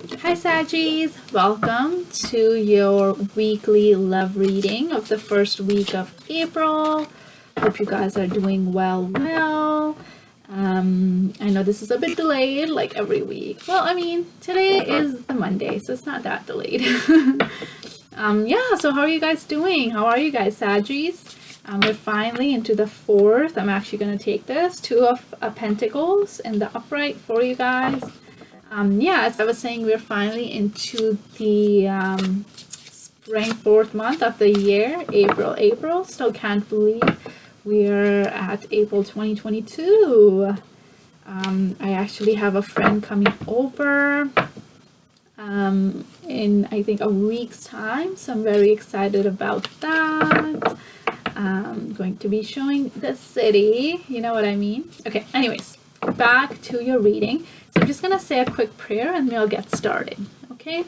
Hi Saggies! Welcome to your weekly love reading of the first week of April. Hope you guys are doing well. I know this is a bit delayed like every week. Well, I mean, today is the Monday, so it's not that delayed. Yeah, so how are you guys doing? How are you guys, Saggies? We're finally into the fourth. I'm actually going to take this Two of Pentacles in the upright for you guys. Yeah, as I was saying, we're finally into the spring fourth month of the year, April. Still can't believe we're at April 2022. I actually have a friend coming over in I think a week's time, so I'm very excited about that. I'm going to be showing the city, you know what I mean? Okay, anyways, back to your reading. So I'm just going to say a quick prayer and we'll get started, okay?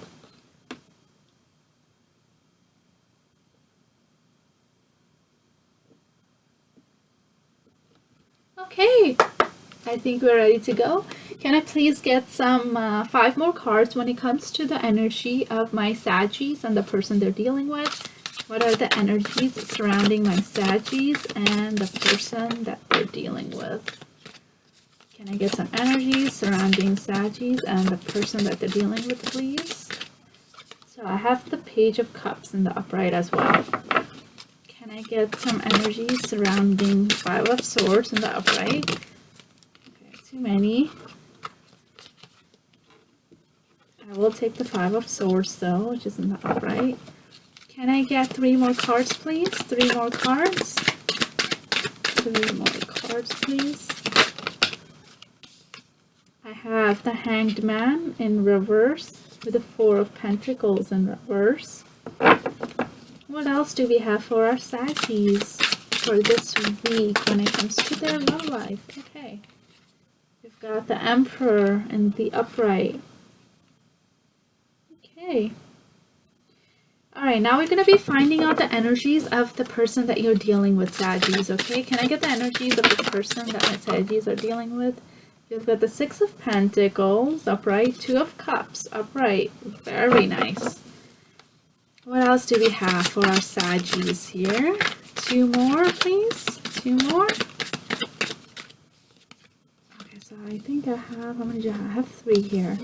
Okay, I think we're ready to go. Can I please get some 5 more cards when it comes to the energy of my Saggies and the person they're dealing with? What are the energies surrounding my Saggies and the person that they're dealing with? Can I get some energies surrounding Saggies and the person that they're dealing with, please? So I have the Page of Cups in the upright as well. Can I get some energies surrounding Five of Swords in the upright? Okay, too many. I will take the Five of Swords though, which is in the upright. Can I get 3 more cards, please? 3 more cards. 3 more cards, please. I have the Hanged Man in reverse with the 4 of Pentacles in reverse. What else do we have for our Saggies for this week when it comes to their love life? Okay. We've got the Emperor in the upright. Okay. Alright, now we're going to be finding out the energies of the person that you're dealing with, Saggies, okay? Can I get the energies of the person that my Saggies are dealing with? You've got the 6 of Pentacles, upright, 2 of Cups, upright. Very nice. What else do we have for our Saggies here? 2 more, please. 2 more. Okay, so I think I have, how many do I have? I have 3 here.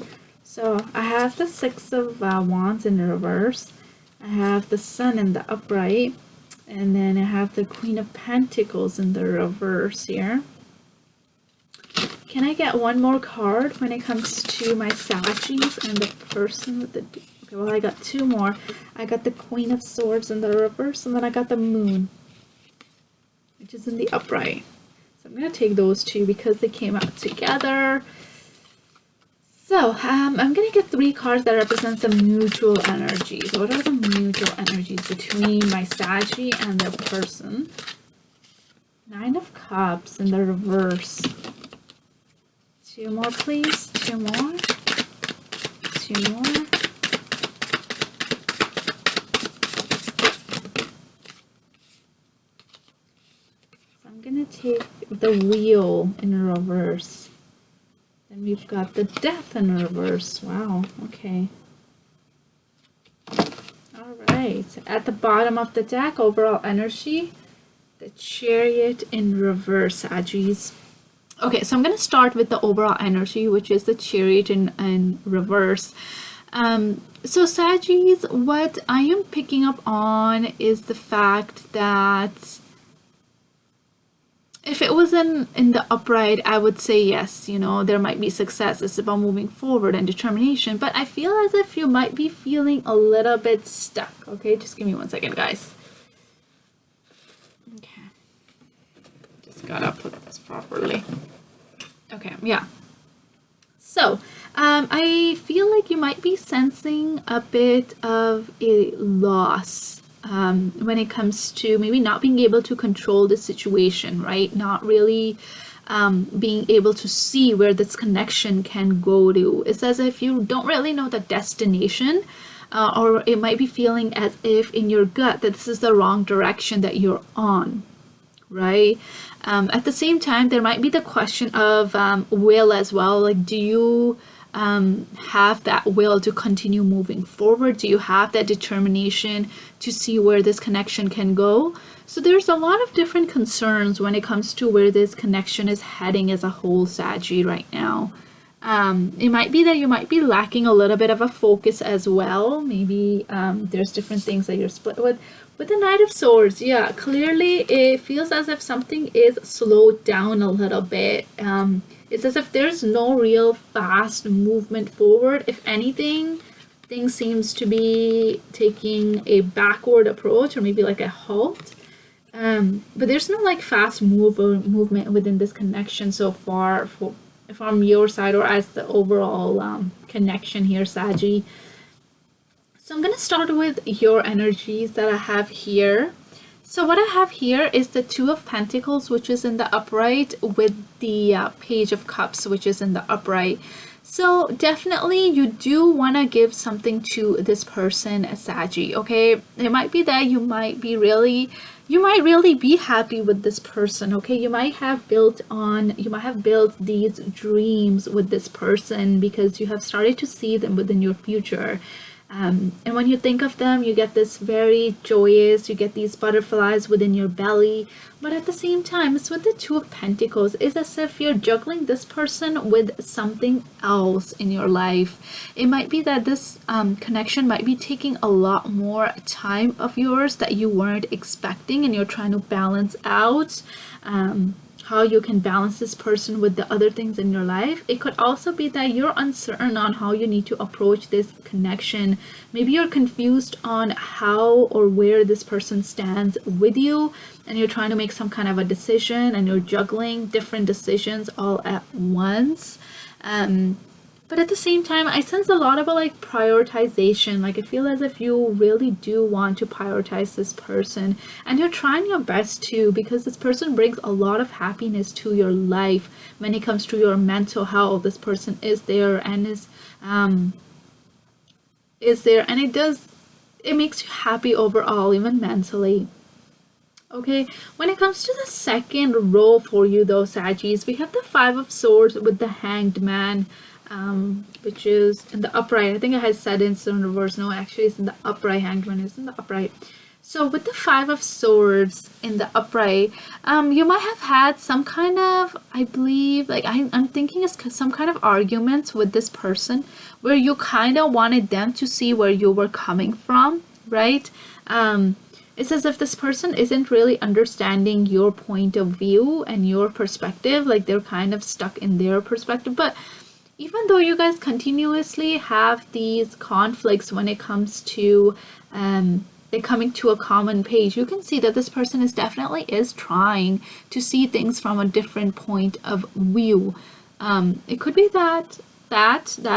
So I have the 6 of Wands in reverse. I have the Sun in the upright. And then I have the Queen of Pentacles in the reverse here. Can I get 1 more card when it comes to my Saggies and the person with the... Okay, well, I got 2 more. I got the Queen of Swords in the reverse, and then I got the Moon, which is in the upright. So I'm going to take those 2 because they came out together. So I'm going to get 3 cards that represent some mutual energies. What are the mutual energies between my Saggy and their person? 9 of Cups in the reverse. 2 more, please. 2 more. 2 more. So I'm going to take the Wheel in reverse. Then we've got the Death in reverse. Wow, okay. Alright, at the bottom of the deck, overall energy, the Chariot in reverse, Saggies. Okay, so I'm going to start with the overall energy, which is the Chariot in reverse. So Saggies, what I am picking up on is the fact that if it was in the upright, I would say yes, you know, there might be success. It's about moving forward and determination. But I feel as if you might be feeling a little bit stuck. Okay, just give me 1 second, guys. Okay. Just gotta put this properly. Okay, yeah. So, I feel like you might be sensing a bit of a loss when it comes to maybe not being able to control the situation, right? Not really being able to see where this connection can go to. It's as if you don't really know the destination, or it might be feeling as if in your gut that this is the wrong direction that you're on, right? At the same time, there might be the question of will as well. Like, do you have that will to continue moving forward? Do you have that determination to see where this connection can go? So there's a lot of different concerns when it comes to where this connection is heading as a whole, Saggy, right now. It might be that you might be lacking a little bit of a focus as well. Maybe there's different things that you're split with. With the Knight of Swords, yeah, clearly it feels as if something is slowed down a little bit. It's as if there's no real fast movement forward. If anything, things seems to be taking a backward approach, or maybe like a halt. But there's no like fast movement within this connection so far from your side, or as the overall connection here, Saggy. So I'm going to start with your energies that I have here. So what I have here is the Two of Pentacles, which is in the upright, with the Page of Cups, which is in the upright. So definitely you do want to give something to this person, Saggy, okay? It might be that you might really be happy with this person, okay? You might have built these dreams with this person because you have started to see them within your future. And when you think of them, you get this very joyous, you get these butterflies within your belly. But at the same time, it's with the Two of Pentacles. It's as if you're juggling this person with something else in your life. It might be that this connection might be taking a lot more time of yours that you weren't expecting, and you're trying to balance out how you can balance this person with the other things in your life. It could also be that you're uncertain on how you need to approach this connection. Maybe you're confused on how or where this person stands with you, and you're trying to make some kind of a decision, and you're juggling different decisions all at once. But at the same time, I sense a lot about like prioritization. Like I feel as if you really do want to prioritize this person, and you're trying your best to, because this person brings a lot of happiness to your life when it comes to your mental health. This person is there and is there, and it makes you happy overall, even mentally. Okay, when it comes to the second row for you though, Saggies, we have the Five of Swords with the Hanged Man, which is in the upright. I think I had said it's in reverse. No, actually it's in the upright. Hanged Man is in the upright. So with the Five of Swords in the upright, you might have had some kind of, I believe, like I'm thinking it's some kind of arguments with this person where you kind of wanted them to see where you were coming from, right? It's as if this person isn't really understanding your point of view and your perspective. Like they're kind of stuck in their perspective. But even though you guys continuously have these conflicts when it comes to they're coming to a common page, you can see that this person is definitely trying to see things from a different point of view. It could be that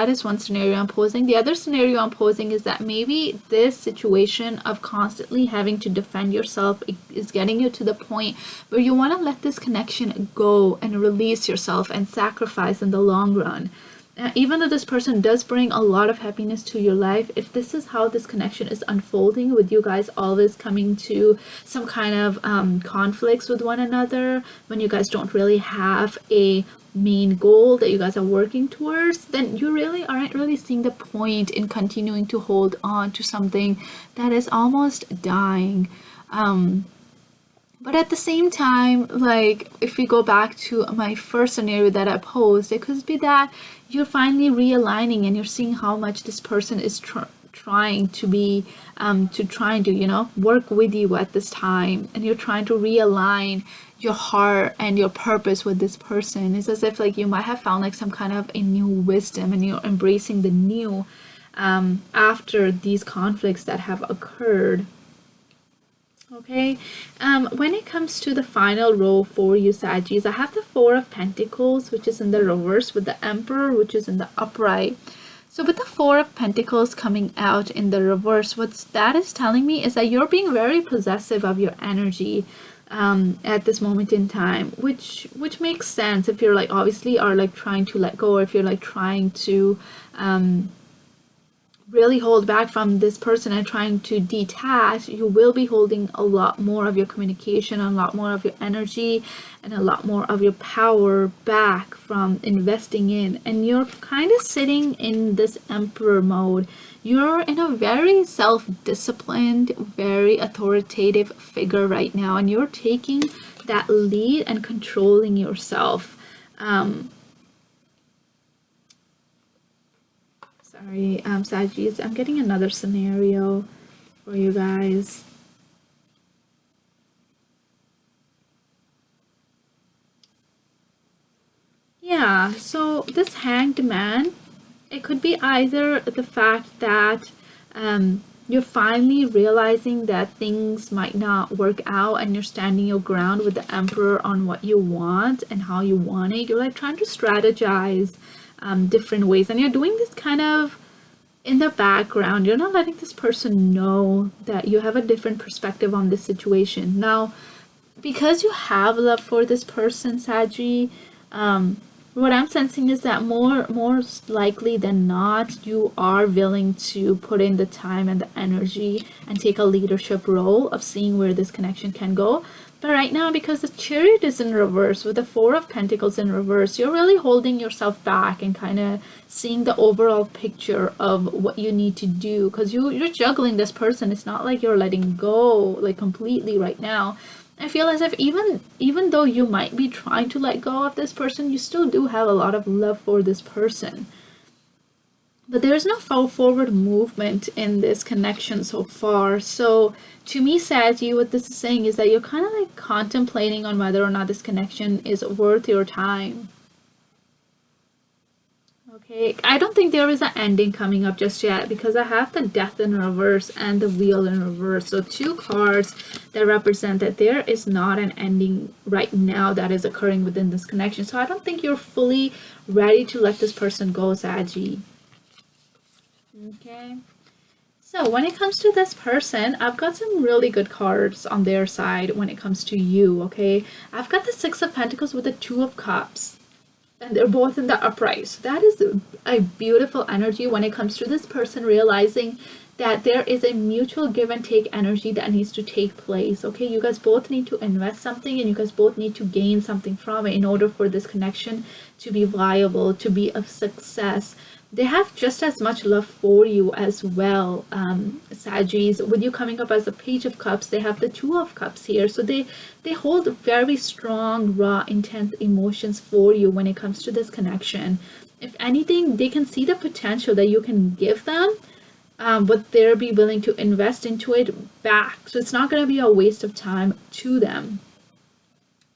is one scenario I'm posing. The other scenario I'm posing is that maybe this situation of constantly having to defend yourself is getting you to the point where you want to let this connection go and release yourself and sacrifice in the long run. Even though this person does bring a lot of happiness to your life, if this is how this connection is unfolding, with you guys always coming to some kind of conflicts with one another, when you guys don't really have a main goal that you guys are working towards, then you really aren't really seeing the point in continuing to hold on to something that is almost dying. But at the same time, like if we go back to my first scenario that I posed, it could be that you're finally realigning and you're seeing how much this person is trying to work with you at this time, and you're trying to realign your heart and your purpose with this person. It's as if like you might have found like some kind of a new wisdom, and you're embracing the new after these conflicts that have occurred. Okay, when it comes to the final row for you, Saggies, I have the Four of Pentacles, which is in the reverse, with the Emperor, which is in the upright. So with the Four of Pentacles coming out in the reverse, what that is telling me is that you're being very possessive of your energy at this moment in time, which makes sense if you're like obviously are like trying to let go, or if you're like trying to really hold back from this person and trying to detach, you will be holding a lot more of your communication, a lot more of your energy, and a lot more of your power back from investing in. And you're kind of sitting in this emperor mode. You're in a very self-disciplined, very authoritative figure right now, and you're taking that lead and controlling yourself. Sorry, Sagis, I'm getting another scenario for you guys. Yeah, so this Hanged Man, it could be either the fact that you're finally realizing that things might not work out and you're standing your ground with the Emperor on what you want and how you want it. You're like trying to strategize different ways, and you're doing this kind of in the background. You're not letting this person know that you have a different perspective on this situation. Now, because you have love for this person, Saggy, what I'm sensing is that more likely than not, you are willing to put in the time and the energy and take a leadership role of seeing where this connection can go. But right now, because the Chariot is in reverse, with the Four of Pentacles in reverse, you're really holding yourself back and kind of seeing the overall picture of what you need to do, because you're juggling this person. It's not like you're letting go like completely right now. I feel as if even though you might be trying to let go of this person, you still do have a lot of love for this person. But there's no forward movement in this connection so far. So to me, Saggy, what this is saying is that you're kind of like contemplating on whether or not this connection is worth your time. Okay, I don't think there is an ending coming up just yet, because I have the Death in reverse and the Wheel in reverse. So two cards that represent that there is not an ending right now that is occurring within this connection. So I don't think you're fully ready to let this person go, Saggy. Okay, so when it comes to this person, I've got some really good cards on their side when it comes to you, okay? I've got the Six of Pentacles with the Two of Cups, and they're both in the upright. So that is a beautiful energy when it comes to this person realizing that there is a mutual give and take energy that needs to take place, okay? You guys both need to invest something, and you guys both need to gain something from it in order for this connection to be viable, to be a success. They have just as much love for you as well, Saggies. With you coming up as a Page of Cups, they have the Two of Cups here. So they hold very strong, raw, intense emotions for you when it comes to this connection. If anything, they can see the potential that you can give them, but they'll be willing to invest into it back. So it's not going to be a waste of time to them.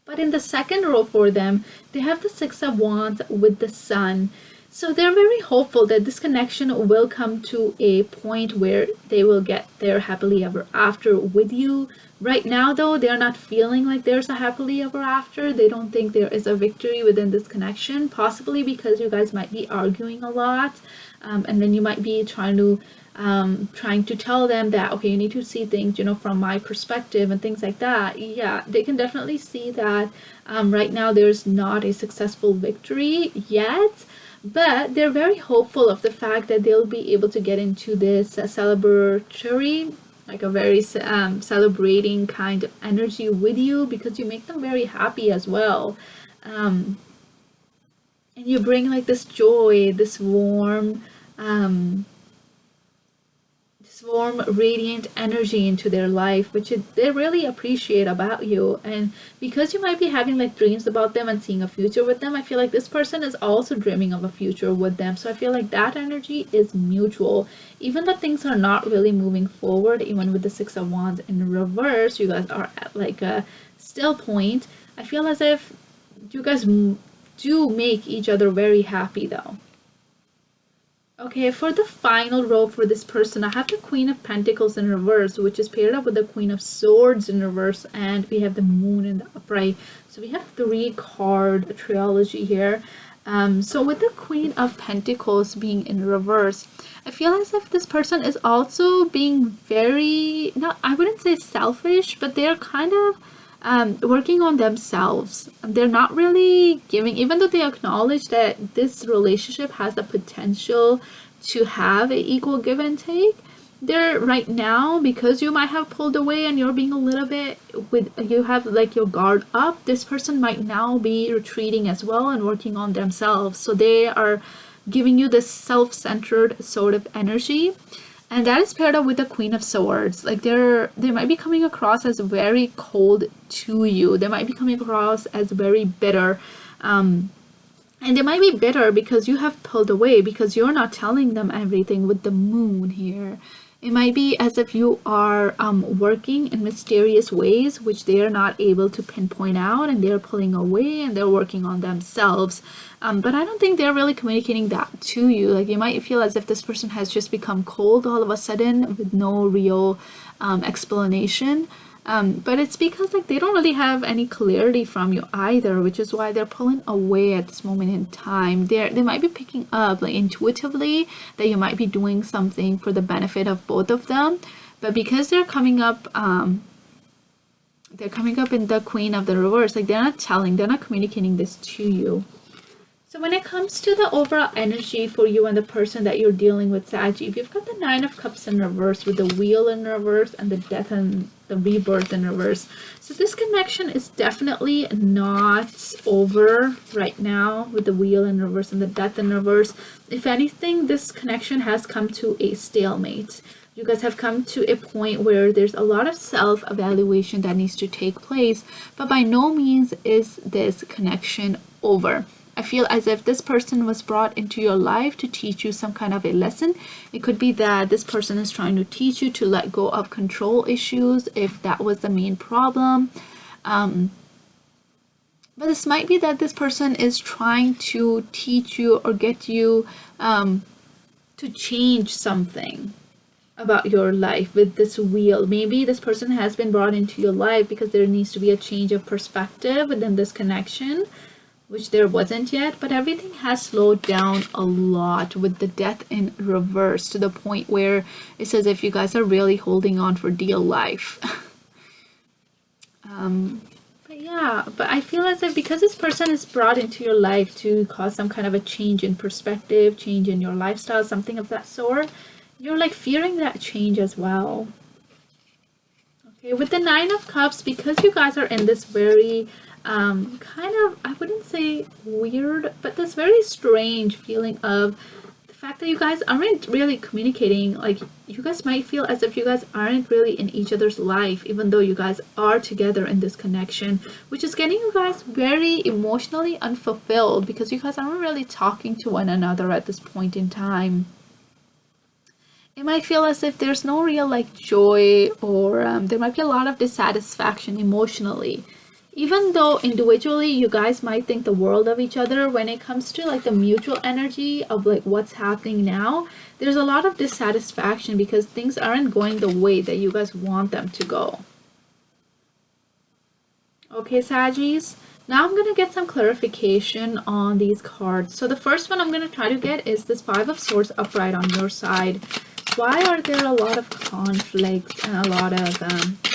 But in the second row for them, they have the Six of Wands with the Sun. So they're very hopeful that this connection will come to a point where they will get their happily ever after with you. Right now, though, they're not feeling like there's a happily ever after. They don't think there is a victory within this connection, possibly because you guys might be arguing a lot, and then you might be trying to tell them that, okay, you need to see things, from my perspective and things like that. Yeah, they can definitely see that right now there's not a successful victory yet. But they're very hopeful of the fact that they'll be able to get into this celebratory, like a very celebrating kind of energy with you, because you make them very happy as well. And you bring like this joy, this warm, radiant energy into their life, which they really appreciate about you. And because you might be having like dreams about them and seeing a future with them, I feel like this person is also dreaming of a future with them. So I feel like that energy is mutual, even though things are not really moving forward. Even with the Six of Wands in reverse, you guys are at like a still point. I feel as if you guys do make each other very happy though. Okay, for the final row for this person, I have the Queen of Pentacles in reverse, which is paired up with the Queen of Swords in reverse, and we have the Moon in the upright. So we have 3-card trilogy here. So with the Queen of Pentacles being in reverse, I feel as if this person is also being very, I wouldn't say selfish, but they're kind of working on themselves. They're not really giving, even though they acknowledge that this relationship has the potential to have an equal give and take. There right now, because you might have pulled away and you're being a little bit you have like your guard up, this person might now be retreating as well and working on themselves. So they are giving you this self-centered sort of energy, and that is paired up with the Queen of Swords. Like they might be coming across as very cold to you. They might be coming across as very bitter. And they might be bitter because you have pulled away, because you're not telling them everything with the Moon here. It might be as if you are working in mysterious ways, which they are not able to pinpoint out, and they're pulling away and they're working on themselves. But I don't think they're really communicating that to you. Like, you might feel as if this person has just become cold all of a sudden with no real explanation. But it's because like they don't really have any clarity from you either, which is why they're pulling away at this moment in time. They might be picking up like intuitively that you might be doing something for the benefit of both of them, but because they're coming up in the Queen of the Reverse, like they're not communicating this to you. So when it comes to the overall energy for you and the person that you're dealing with, Saggy, you've got the Nine of Cups in reverse with the Wheel in reverse and the Death and the Rebirth in reverse. So this connection is definitely not over right now with the Wheel in reverse and the Death in reverse. If anything, this connection has come to a stalemate. You guys have come to a point where there's a lot of self-evaluation that needs to take place, but by no means is this connection over. I feel as if this person was brought into your life to teach you some kind of a lesson. It could be that this person is trying to teach you to let go of control issues, if that was the main problem. But this might be that this person is trying to teach you or get you to change something about your life with this wheel. Maybe this person has been brought into your life because there needs to be a change of perspective within this connection, which there wasn't yet, but everything has slowed down a lot with the Death in reverse, to the point where it's as if you guys are really holding on for dear life. But I feel as if because this person is brought into your life to cause some kind of a change in perspective, change in your lifestyle, something of that sort, you're like fearing that change as well. Okay, with the Nine of Cups, because you guys are in this very kind of, I wouldn't say weird, but this very strange feeling of the fact that you guys aren't really communicating. Like, you guys might feel as if you guys aren't really in each other's life, even though you guys are together in this connection, which is getting you guys very emotionally unfulfilled, because you guys aren't really talking to one another at this point in time. It might feel as if there's no real like joy, or there might be a lot of dissatisfaction emotionally. Even though individually you guys might think the world of each other, when it comes to like the mutual energy of like what's happening now, there's a lot of dissatisfaction because things aren't going the way that you guys want them to go. Okay, Saggies, now I'm going to get some clarification on these cards. So the first one I'm going to try to get is this Five of Swords upright on your side. Why are there a lot of conflicts and a lot of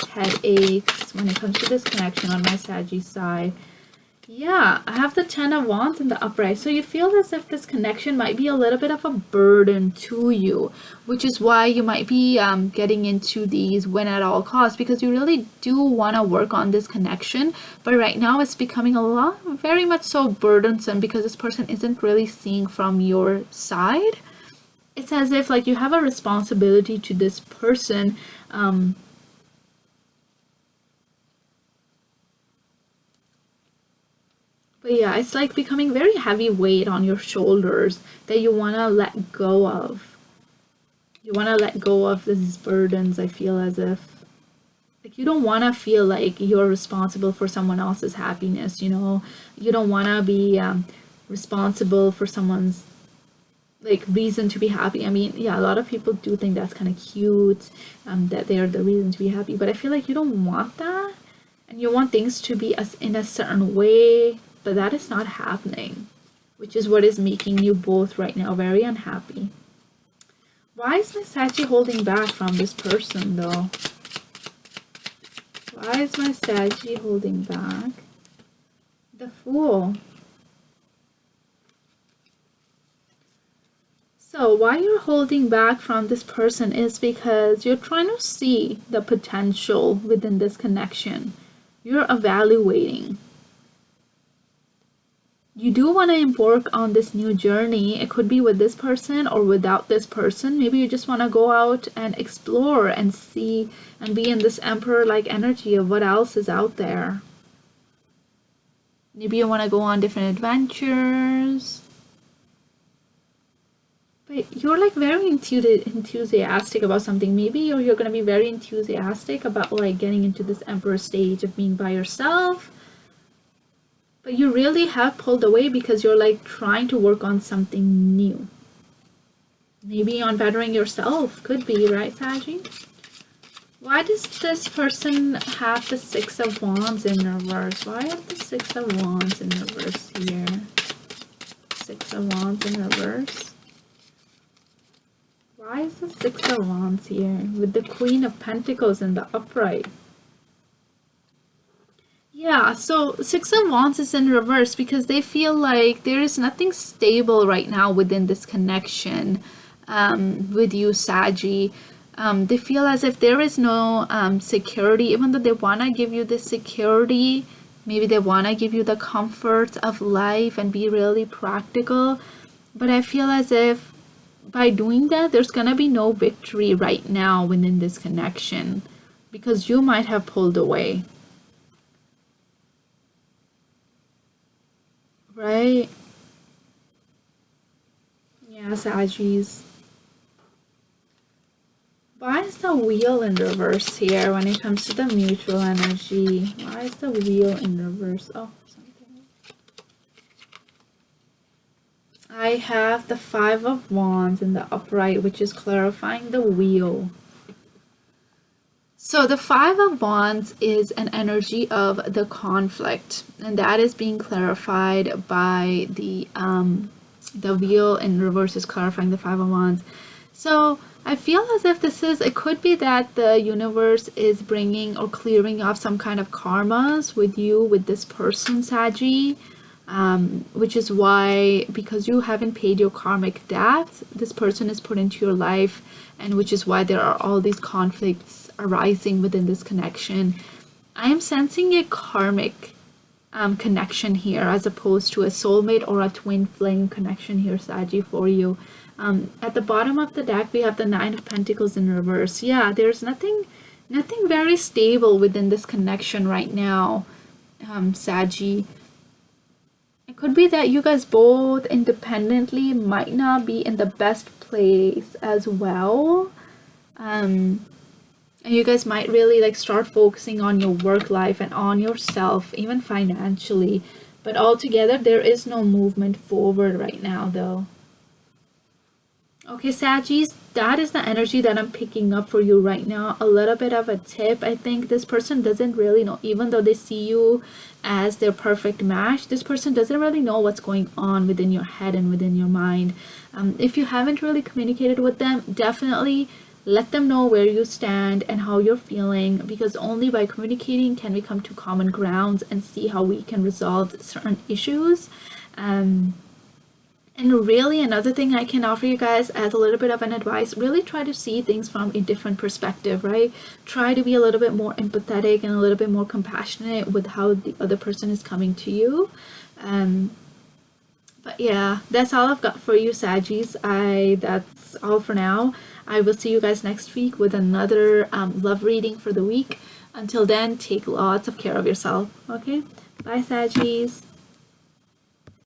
headaches when it comes to this connection on my Saggy side? Yeah, I have the Ten of Wands in the upright. So you feel as if this connection might be a little bit of a burden to you, which is why you might be getting into these win at all costs, because you really do want to work on this connection. But right now it's becoming very much so burdensome because this person isn't really seeing from your side. It's as if like you have a responsibility to this person. But yeah, it's like becoming very heavy weight on your shoulders that you want to let go of. You want to let go of these burdens. I feel as if like you don't want to feel like you're responsible for someone else's happiness, you know. You don't want to be responsible for someone's like reason to be happy. I mean, yeah, a lot of people do think that's kind of cute, that they are the reason to be happy, but I feel like you don't want that, and you want things to be in a certain way, but that is not happening, which is what is making you both right now very unhappy. Why is my Saggy holding back from this person though? Why is my Saggy holding back? The Fool. So So why you're holding back from this person is because you're trying to see the potential within this connection. You're evaluating. You do want to embark on this new journey. It could be with this person or without this person. Maybe you just want to go out and explore and see and be in this emperor-like energy of what else is out there. Maybe you want to go on different adventures. But you're like very enthusiastic about something. Maybe you're going to be very enthusiastic about like getting into this emperor stage of being by yourself. But you really have pulled away because you're like trying to work on something new. Maybe on bettering yourself. Could be, right, Saggy? Why does this person have the Six of Wands in reverse? Why have the Six of Wands in reverse here? Six of Wands in reverse. Why is the Six of Wands here with the Queen of Pentacles in the upright? Yeah, so Six of Wands is in reverse because they feel like there is nothing stable right now within this connection with you, Saggy. They feel as if there is no security, even though they want to give you this security. Maybe they want to give you the comforts of life and be really practical. But I feel as if by doing that, there's going to be no victory right now within this connection because you might have pulled away. Right? Yeah, Saggies. Why is the Wheel in reverse here when it comes to the mutual energy? Why is the Wheel in reverse? Oh, something. I have the Five of Wands in the upright, which is clarifying the Wheel. So the Five of Wands is an energy of the conflict, and that is being clarified by the Wheel in reverse is clarifying the Five of Wands. So I feel as if it could be that the universe is bringing or clearing off some kind of karmas with you, with this person, Saggy, which is why, because you haven't paid your karmic debt, this person is put into your life, and which is why there are all these conflicts arising within this connection. I am sensing a karmic connection here as opposed to a soulmate or a twin flame connection here, Saggy, for you. At the bottom of the deck, we have the Nine of Pentacles in reverse. Yeah, there's nothing very stable within this connection right now, Saggy. It could be that you guys both independently might not be in the best place as well. And you guys might really like start focusing on your work life and on yourself, even financially. But altogether, there is no movement forward right now, though. Okay, Saggies, that is the energy that I'm picking up for you right now. A little bit of a tip. I think this person doesn't really know, even though they see you as their perfect match, this person doesn't really know what's going on within your head and within your mind. If you haven't really communicated with them, definitely let them know where you stand and how you're feeling, because only by communicating can we come to common grounds and see how we can resolve certain issues. And really, another thing I can offer you guys as a little bit of an advice, really try to see things from a different perspective, right? Try to be a little bit more empathetic and a little bit more compassionate with how the other person is coming to you. But yeah, that's all I've got for you, Saggies. That's all for now. I will see you guys next week with another love reading for the week. Until then, take lots of care of yourself. Okay? Bye, Saggies.